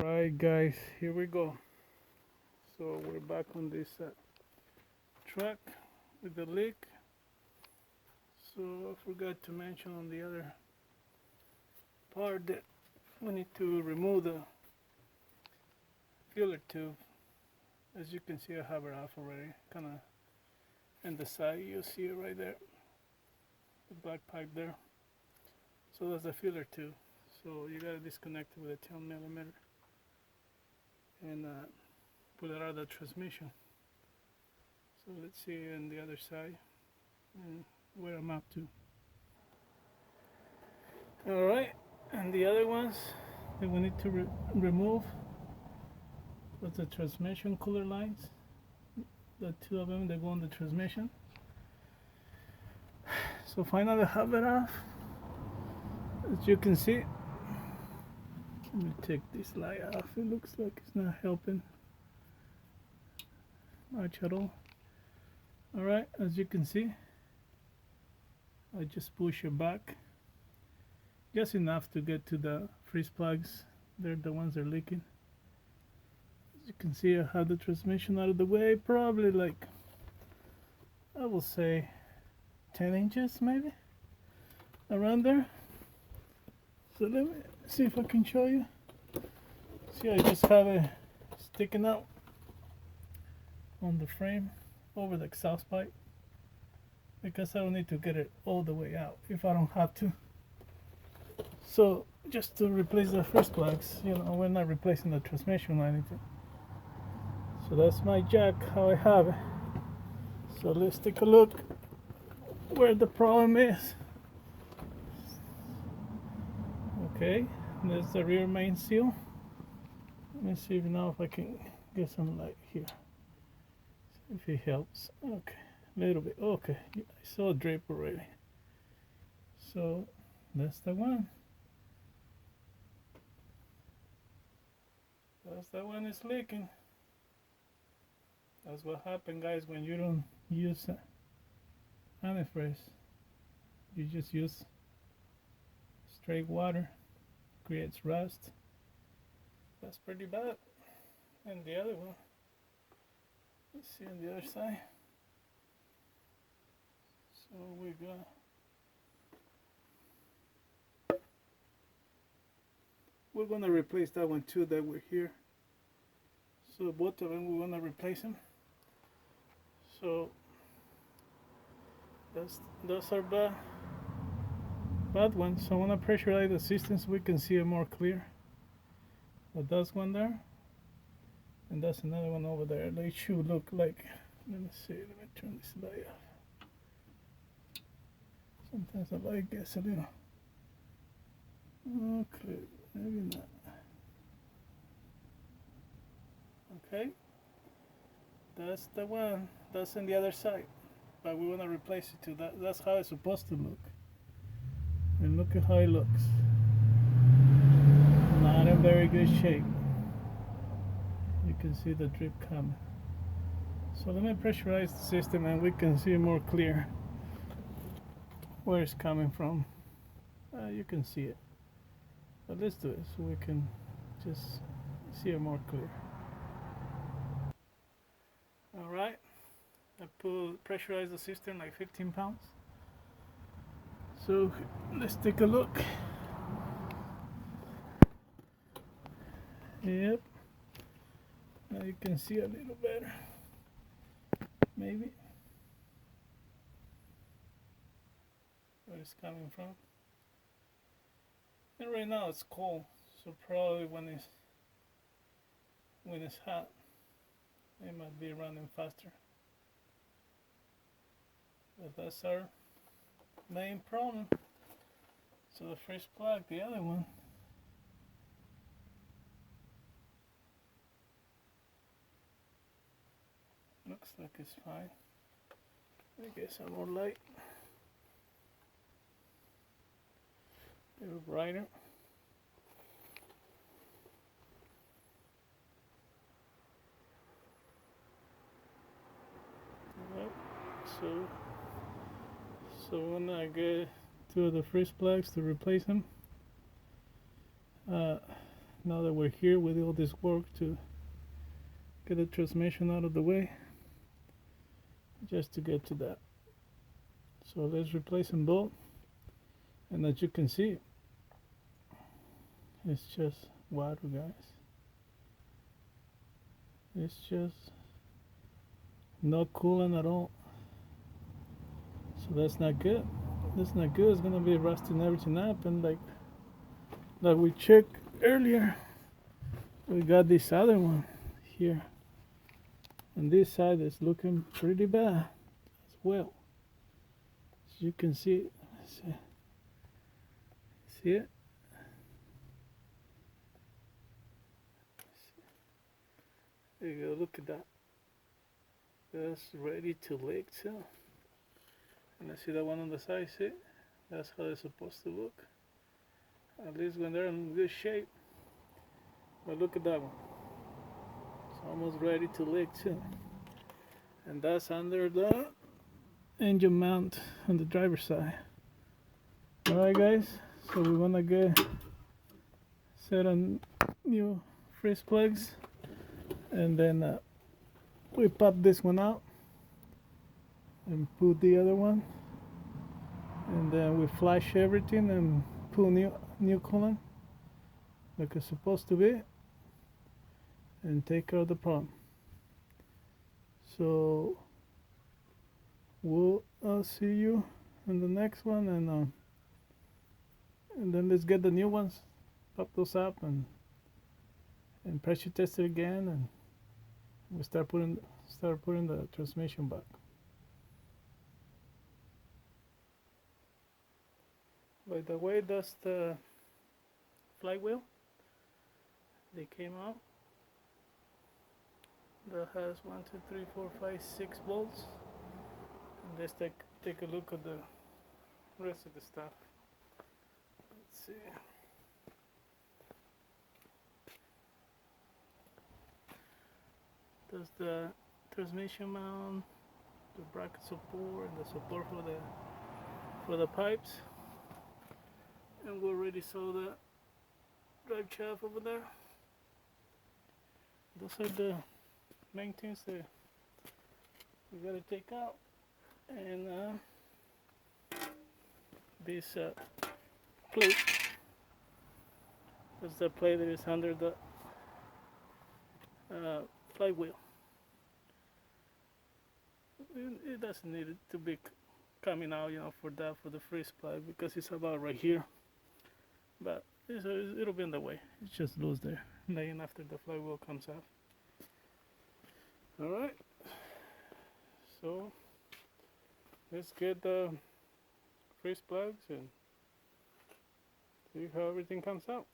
Alright guys, here we go. So we're back on this truck with the leak. So I forgot to mention on the other part that we need to remove the filler tube. As you can see, I have it off already, kind of in the side. You'll see it right there, the black pipe there. So that's the filler tube. So you gotta disconnect it with a 10 millimeter and pull it out of the transmission. So let's see on the other side and where I'm up to. Alright, and the other ones that we need to remove was the transmission cooler lines. The two of them that go on the transmission. So finally I have it off. As you can see, let me take this light off. It looks like it's not helping much at all. Alright, as you can see, I just push it back just enough to get to the freeze plugs. They're the ones that are leaking. As you can see, I have the transmission out of the way, probably like, I will say 10 inches maybe, around there. So let me see if I can show you. See, I just have it sticking out on the frame over the exhaust pipe, because I don't need to get it all the way out if I don't have to. So just to replace the freeze plugs, you know, we're not replacing the transmission or anything. So that's my jack, how I have it. So let's take a look where the problem is. Okay, there's the rear main seal. Let me see now if I can get some light here. See if it helps. Okay, a little bit. Okay, I saw a drape already. So that's the one. That's the one is leaking. That's what happens, guys, when you don't use antifreeze. You just use straight water. Creates rust. That's pretty bad. And the other one, let's see on the other side. So we're gonna replace that one too that we're here. So both of them we wanna replace them. So those are bad ones. So I wanna pressurize the system so we can see it more clear. But that's one there, and that's another one over there. They should look like, let me see, let me turn this light off. Sometimes the light gets a little, okay, maybe not. Okay, that's the one, that's on the other side, but we want to replace it too. That's how it's supposed to look. And look at how it looks. Not in very good shape. You can see the drip coming. So let me pressurize the system and we can see more clear where it's coming from. You can see it. But let's do it so we can just see it more clear. Alright. I pressurized the system like 15 pounds. So let's take a look. Yep. Now you can see a little better. Maybe. Where it's coming from. And right now it's cold, so probably when it's hot, it might be running faster. But that's our main problem. So the freeze plug, the other one, looks like it's fine. Let me get some more light. A little brighter. Yep. So when I get two of the freeze plugs to replace them, now that we're here with all this work to get the transmission out of the way, just to get to that. So let's replace them both, and as you can see, it's just water, guys. It's just no coolant at all. So that's not good. That's not good. It's gonna be rusting everything up, and like we checked earlier, we got this other one here, and this side is looking pretty bad as well. As you can see, see it? There you go. Look at that. That's ready to leak too. And I see that one on the side. See? That's how it's supposed to look. At least when they're in good shape. But look at that one. It's almost ready to leak too. And that's under the engine mount on the driver's side. Alright guys, so we wanna get set on new freeze plugs, and then we pop this one out and put the other one, and then we flash everything and put new coolant like it's supposed to be, and take care of the problem. So we'll see you in the next one, and then let's get the new ones, pop those up, and pressure test it again, and we start putting the transmission back. By the way, that's the flywheel. They came out. That has 1, 2, 3, 4, 5, 6 bolts. And let's take a look at the rest of the stuff. Let's see. There's the transmission mount, the bracket support, and the support for the pipes. And we already saw the drive shaft over there. Those are the main things that we gotta take out. And this plate, that's the plate that is under the flywheel. It doesn't need it to be coming out, for the freeze plug, because it's about right here. But it'll be in the way. It's just loose there, laying after the flywheel comes off. All right. So let's get the freeze plugs and see how everything comes out.